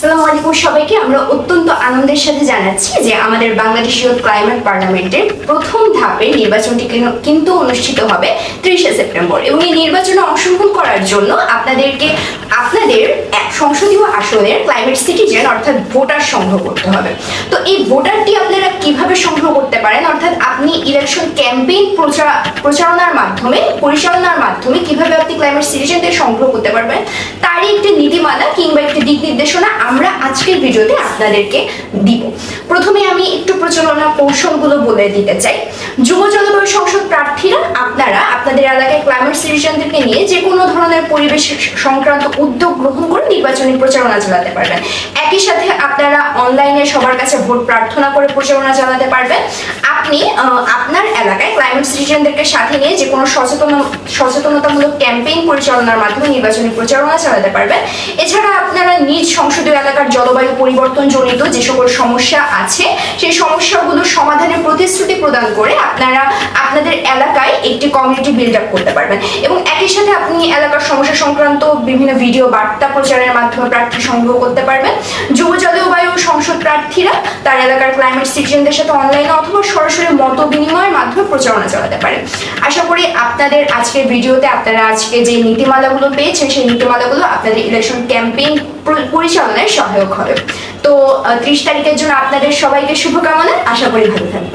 আসসালামু আলাইকুম সবাইকে। আমরা অত্যন্ত আনন্দের সাথে জানাচ্ছি যে আমাদের বাংলাদেশ ইয়ুথ ক্লাইমেট পার্লামেন্টের প্রথম ধাপের নির্বাচনটি কিন্তু অনুষ্ঠিত হবে 30শে সেপ্টেম্বর এবং এই নির্বাচনে অংশগ্রহণ করার জন্য আপনাদেরকে আপনাদের সংসদীয় আসনের ক্লাইমেট সিটিজেন অর্থাৎ ভোটার সংগ্রহ করতে হবে। তো এই ভোটারটি আপনারা কিভাবে সংগ্রহ করতে পারেন, অর্থাৎ আপনি ইলেকশন ক্যাম্পেইন পরিচালনার মাধ্যমে কিভাবে আপনি ক্লাইমেট সিটিজেনদের সংগ্রহ করতে পারবেন তারই একটি নীতিমালা কিংবা একটি দিক নির্দেশনা আমরা আজকের ভিডিওতে আপনাদেরকে দিব। প্রথমে আমি একটু প্রচারণা কৌশলগুলো বলে দিতে চাই। যুব জলবায়ু সংসদ প্রার্থীরা আপনারা আপনাদের এলাকায় ক্লাইমেট সিটিজেনদেরকে নিয়ে যে কোনো ধরনের পরিবেশ সংক্রান্ত উদ্যোগ গ্রহণ করে নির্বাচনী প্রচারণা চালাতে পারবেন। একই সাথে আপনারা অনলাইনে সবার কাছে ভোট প্রার্থনা করে প্রচারণা চালাতে পারবেন। আপনি আপনার এলাকায় ক্লাইমেট সিটিজেনদেরকে সাথে নিয়ে যে কোনো সচেতনতামূলক ক্যাম্পেইন পরিচালনার মাধ্যমে নির্বাচনী প্রচারণা চালাতে পারবেন। এছাড়া আপনারা নিজ সংসদীয় এলাকার জলবায়ু পরিবর্তন জনিত যে সকল সমস্যা আছে সেই সমস্যাগুলোর সমাধানের প্রতিশ্রুতি প্রদান করে আপনারা আপনাদের এলাকায় একটি কমিউনিটি বিল্ড আপ করতে পারবেন এবং একই সাথে আপনি এলাকার সমস্যা সংক্রান্ত বিভিন্ন ভিডিও বার্তা প্রচারের মাধ্যমে প্রার্থী সংগ্রহ করতে পারবেন। যুব জলবায়ু সংসদ প্রার্থীরা তার এলাকার ক্লাইমেট সিটিজেনদের সাথে অনলাইনে অথবা সরাসরি মত বিনিময়ের মাধ্যমে প্রচারণা চালাতে পারেন। আশা করি আপনাদের আজকের ভিডিওতে আপনারা আজকে যে নীতিমালাগুলো পেয়েছেন সেই নীতিমালাগুলো আপনাদের ইলেকশন ক্যাম্পেইন পরিচালনায় সহায়ক হবে। তো 30 তারিখের জন্য আপনাদের সবাইকে শুভকামনা। আশা করি ভালো থাকবেন।